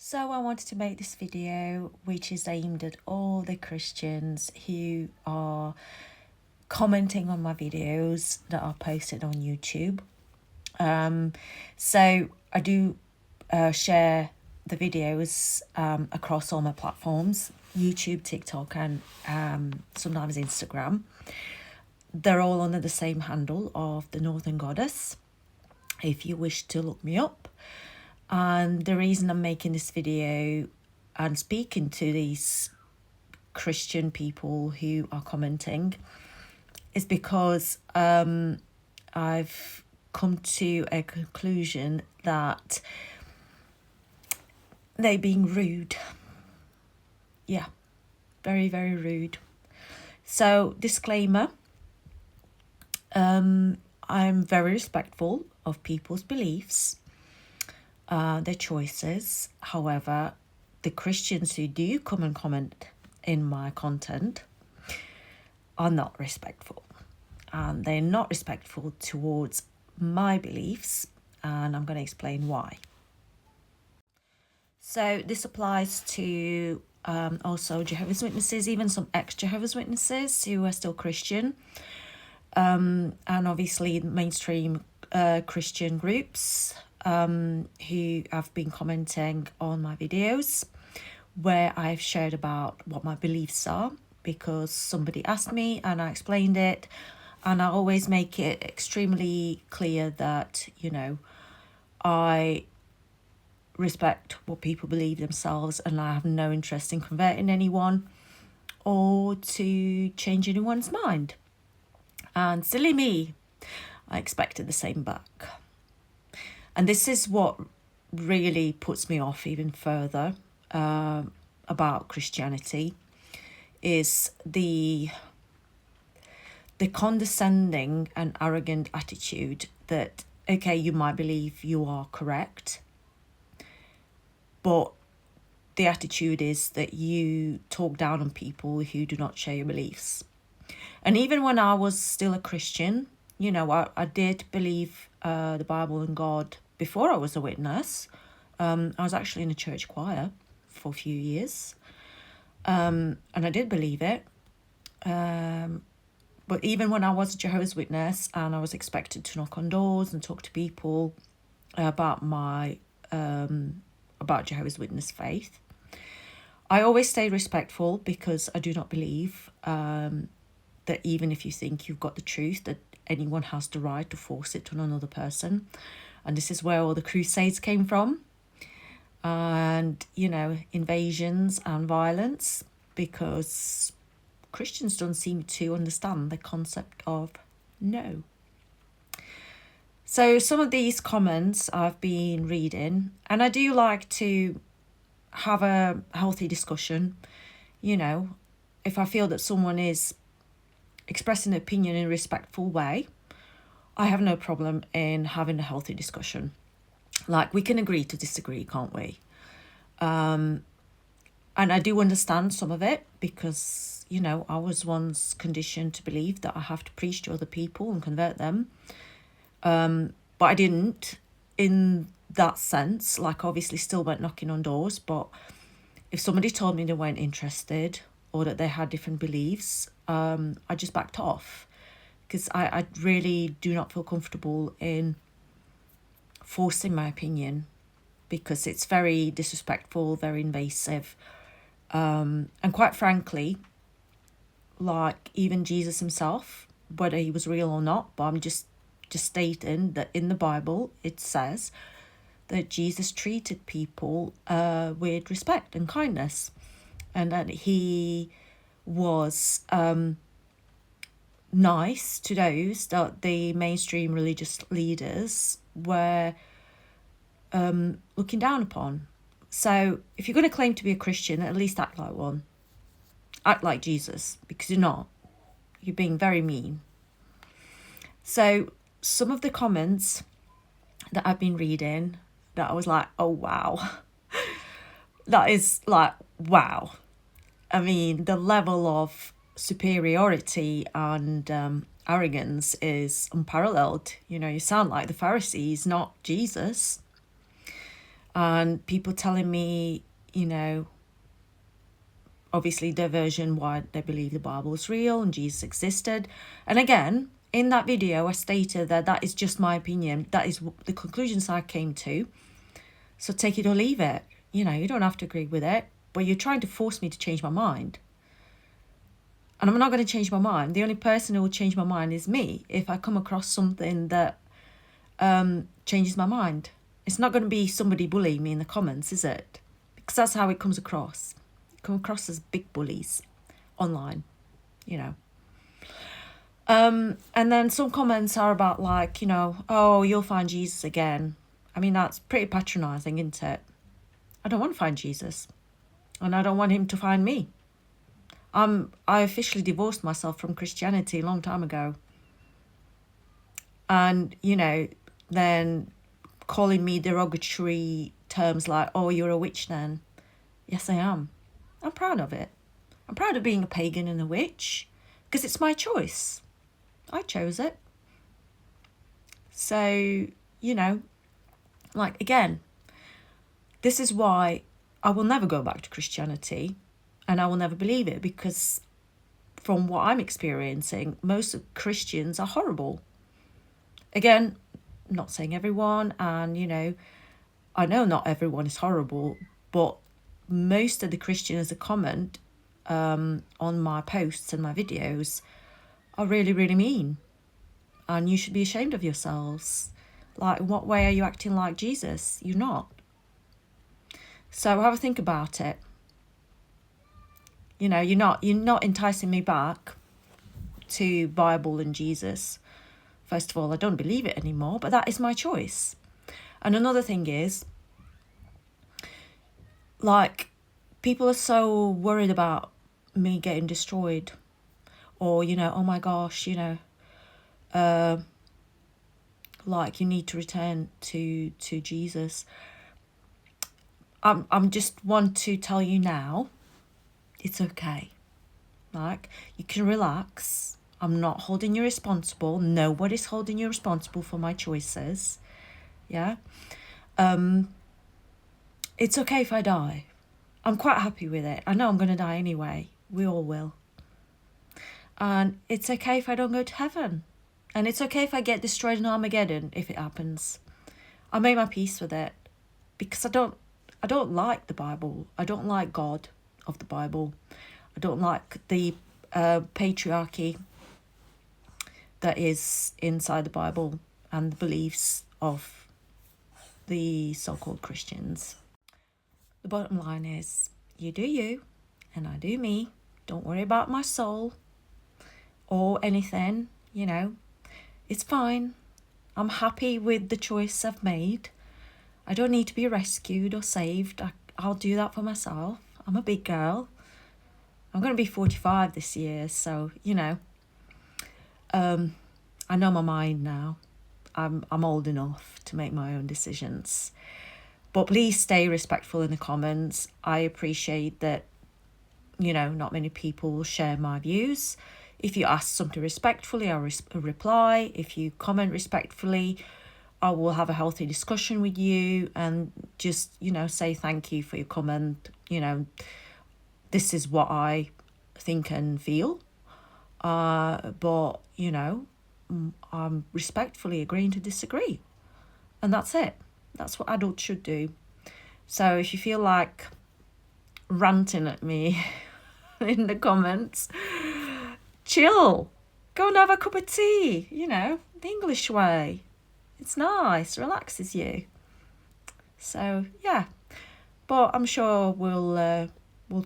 So I wanted to make this video which is aimed at all the Christians who are commenting on my videos that are posted on YouTube. So I do share the videos across all my platforms, YouTube, TikTok and sometimes Instagram. They're all under the same handle of The Northern Goddess, if you wish to look me up. And the reason I'm making this video and speaking to these Christian people who are commenting is because I've come to a conclusion that they're being rude. Yeah, very, very rude. So, disclaimer, I'm very respectful of people's beliefs, their choices. However, the Christians who do come and comment in my content are not respectful. And they're not respectful towards my beliefs, and I'm going to explain why. So this applies to also Jehovah's Witnesses, even some ex-Jehovah's Witnesses who are still Christian, and obviously mainstream Christian groups who have been commenting on my videos where I've shared about what my beliefs are, because somebody asked me and I explained it, and I always make it extremely clear that, I respect what people believe themselves and I have no interest in converting anyone or to change anyone's mind. And silly me, I expected the same back. And this is what really puts me off even further about Christianity, is the condescending and arrogant attitude that, okay, you might believe you are correct, but the attitude is that you talk down on people who do not share your beliefs. And even when I was still a Christian, I did believe the Bible and God before I was a witness. I was actually in a church choir for a few years, and I did believe it. But even when I was a Jehovah's Witness and I was expected to knock on doors and talk to people about my about Jehovah's Witness faith, I always stay respectful, because I do not believe that even if you think you've got the truth, that anyone has the right to force it on another person. And this is where all the crusades came from, and invasions and violence, because Christians don't seem to understand the concept of no. So some of these comments I've been reading, and I do like to have a healthy discussion. If I feel that someone is expressing an opinion in a respectful way, I have no problem in having a healthy discussion. Like, we can agree to disagree, can't we? And I do understand some of it, because, I was once conditioned to believe that I have to preach to other people and convert them. But I didn't in that sense. Like, obviously still went knocking on doors, but if somebody told me they weren't interested or that they had different beliefs, I just backed off, because I really do not feel comfortable in forcing my opinion, because it's very disrespectful, very invasive. And quite frankly, like, even Jesus himself, whether he was real or not, but I'm just stating that in the Bible it says that Jesus treated people with respect and kindness, and that he was nice to those that the mainstream religious leaders were looking down upon. So if you're going to claim to be a Christian, at least act like one. Act like Jesus, because you're not. You're being very mean. So some of the comments that I've been reading, that I was like, oh wow. That is like, wow. I mean, the level of superiority and arrogance is unparalleled. You sound like the Pharisees, not Jesus. and people telling me, you know, obviously their version why they believe the Bible is real and Jesus existed. And again, in that video, I stated that that is just my opinion. That is the conclusions I came to. So take it or leave it. You know, you don't have to agree with it, but you're trying to force me to change my mind. And I'm not going to change my mind. The only person who will change my mind is me if I come across something that changes my mind. It's not going to be somebody bullying me in the comments, is it? Because that's how it comes across. It comes across as big bullies online, you know. And then some comments are about like, you know, oh, you'll find Jesus again. I mean, that's pretty patronising, isn't it? I don't want to find Jesus. And I don't want him to find me. I officially divorced myself from Christianity a long time ago. And, you know, then calling me derogatory terms like, oh, you're a witch then. Yes, I am. I'm proud of it. I'm proud of being a pagan and a witch because it's my choice. I chose it. So, you know, like, again, this is why I will never go back to Christianity and I will never believe it, because from what I'm experiencing, most Christians are horrible. Again, not saying everyone, and, you know, I know not everyone is horrible, but most of the Christians that comment on my posts and my videos are really, really mean. And you should be ashamed of yourselves. Like, in what way are you acting like Jesus? You're not. So have a think about it. You know, you're not enticing me back to Bible and Jesus. First of all, I don't believe it anymore, but that is my choice. And another thing is, like, people are so worried about me getting destroyed, or, you know, oh my gosh, you know, like, you need to return to Jesus. I'm just want to tell you now, it's okay. Like, you can relax. I'm not holding you responsible. Nobody's holding you responsible for my choices. Yeah. It's okay if I die. I'm quite happy with it. I know I'm going to die anyway. We all will. And it's okay if I don't go to heaven. And it's okay if I get destroyed in Armageddon if it happens. I made my peace with it because I don't like the Bible. I don't like God of the Bible. I don't like the patriarchy that is inside the Bible and the beliefs of the so-called Christians. The bottom line is, you do you and I do me. Don't worry about my soul or anything, you know. It's fine. I'm happy with the choice I've made. I don't need to be rescued or saved. I'll do that for myself. I'm a big girl. I'm going to be 45 this year, so, you know, I know my mind now. I'm old enough to make my own decisions. But please stay respectful in the comments. I appreciate that, you know, not many people will share my views. If you ask something respectfully, I'll reply. If you comment respectfully, I will have a healthy discussion with you and just, you know, say thank you for your comment. You know, this is what I think and feel. But, you know, I'm respectfully agreeing to disagree. And that's it. That's what adults should do. So if you feel like ranting at me in the comments, chill. Go and have a cup of tea, you know, the English way. It's nice, relaxes you. So, yeah. But I'm sure we'll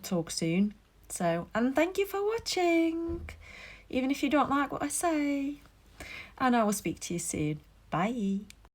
talk soon. So, and thank you for watching. Even if you don't like what I say. And I will speak to you soon. Bye.